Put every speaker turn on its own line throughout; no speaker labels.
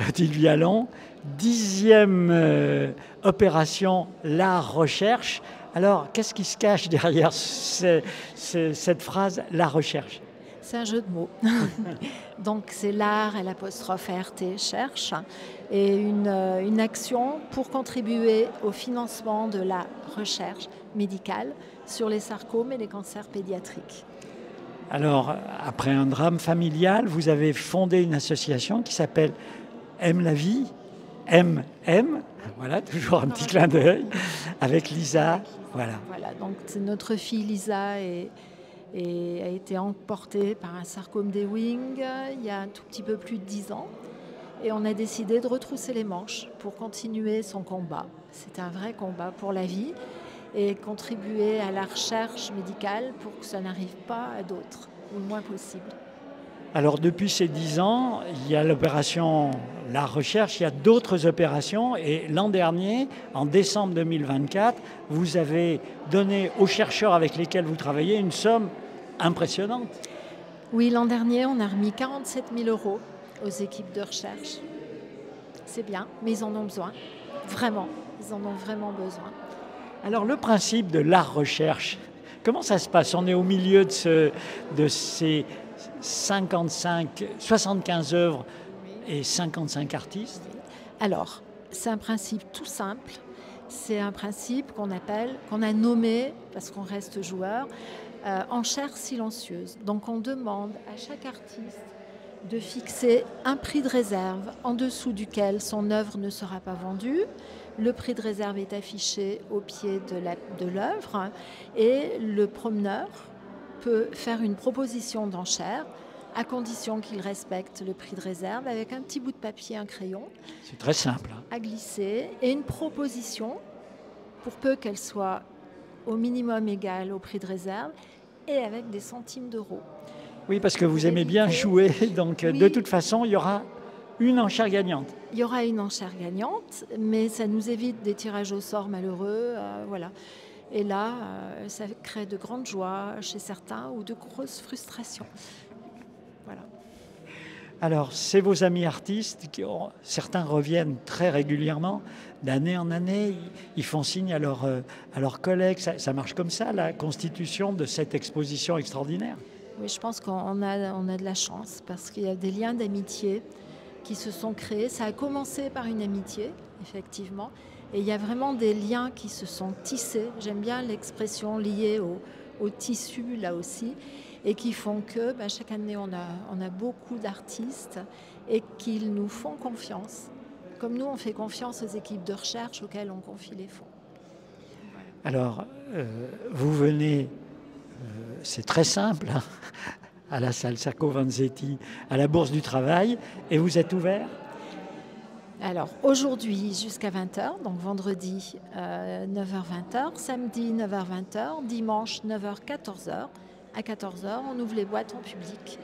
Odile Viallon, 10e opération La Recherche. Alors, qu'est-ce qui se cache derrière cette phrase, La Recherche?
C'est un jeu de mots. Donc c'est l'art et l'apostrophe RT cherche et une action pour contribuer au financement de la recherche médicale sur les sarcomes et les cancers pédiatriques.
Alors, après un drame familial, vous avez fondé une association qui s'appelle Aime la vie, MM, voilà, toujours un petit clin d'œil, avec Lisa. Voilà.
Voilà, donc notre fille Lisa a été emportée par un sarcome des Ewing il y a un tout petit peu plus de 10 ans. Et on a décidé de retrousser les manches pour continuer son combat. C'est un vrai combat pour la vie et contribuer à la recherche médicale pour que ça n'arrive pas à d'autres, ou le moins possible.
Alors depuis ces 10 ans, il y a l'opération La Recherche, il y a d'autres opérations et l'an dernier, en décembre 2024, vous avez donné aux chercheurs avec lesquels vous travaillez une somme impressionnante.
Oui, l'an dernier, on a remis 47 000 € aux équipes de recherche. C'est bien, mais ils en ont besoin, vraiment, ils en ont vraiment besoin.
Alors le principe de La Recherche, comment ça se passe? On est au milieu de ces 75 œuvres et 55 artistes.
Alors, c'est un principe tout simple. C'est un principe qu'on a nommé, parce qu'on reste joueur, enchère silencieuse. Donc on demande à chaque artiste de fixer un prix de réserve en dessous duquel son œuvre ne sera pas vendue. Le prix de réserve est affiché au pied de l'œuvre et le promeneur peut faire une proposition d'enchère à condition qu'il respecte le prix de réserve avec un petit bout de papier, un crayon.
C'est très simple.
À glisser et une proposition, pour peu qu'elle soit au minimum égale au prix de réserve et avec des centimes d'euros.
Oui, parce que vous aimez bien jouer, donc
oui.
De toute façon, il y aura une enchère gagnante.
Il y aura une enchère gagnante, mais ça nous évite des tirages au sort malheureux. Voilà. Et là, ça crée de grandes joies chez certains ou de grosses frustrations. Voilà.
Alors, c'est vos amis artistes, certains reviennent très régulièrement, d'année en année, ils font signe à leurs collègues. Ça marche comme ça, la constitution de cette exposition extraordinaire?
Oui, je pense qu'on a de la chance parce qu'il y a des liens d'amitié qui se sont créés. Ça a commencé par une amitié, effectivement, et il y a vraiment des liens qui se sont tissés. J'aime bien l'expression liée au tissu, là aussi, et qui font que chaque année, on a beaucoup d'artistes et qu'ils nous font confiance. Comme nous, on fait confiance aux équipes de recherche auxquelles on confie les fonds.
Voilà. Alors, vous venez, c'est très simple, hein, à la salle Sacco Vanzetti, à la Bourse du Travail, et vous êtes ouvert?
Alors aujourd'hui jusqu'à 20h, donc vendredi 9h-20h, samedi 9h-20h, dimanche 9h-14h. À 14h, on ouvre les boîtes en public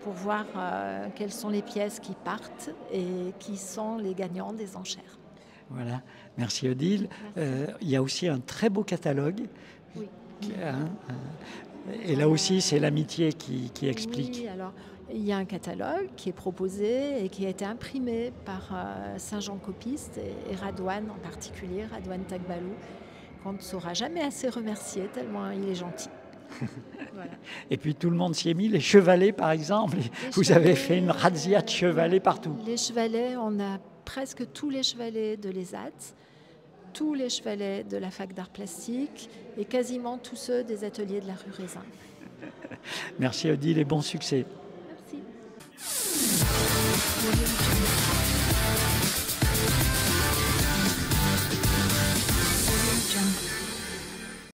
pour voir quelles sont les pièces qui partent et qui sont les gagnants des enchères.
Voilà, merci Odile. Il y a aussi un très beau catalogue.
Oui.
Et là aussi, c'est l'amitié qui explique.
Oui, alors il y a un catalogue qui est proposé et qui a été imprimé par Saint-Jean Copiste et Radouane en particulier, Radouane Tagbalou, qu'on ne saura jamais assez remercier tellement il est gentil. Voilà.
Et puis tout le monde s'y est mis, les chevalets par exemple, vous avez fait une razzia de chevalets partout.
Les chevalets, on a presque tous les chevalets de l'ESAT, tous les chevalets de la fac d'art plastique et quasiment tous ceux des ateliers de la rue Raisin.
Merci Odile et bon succès.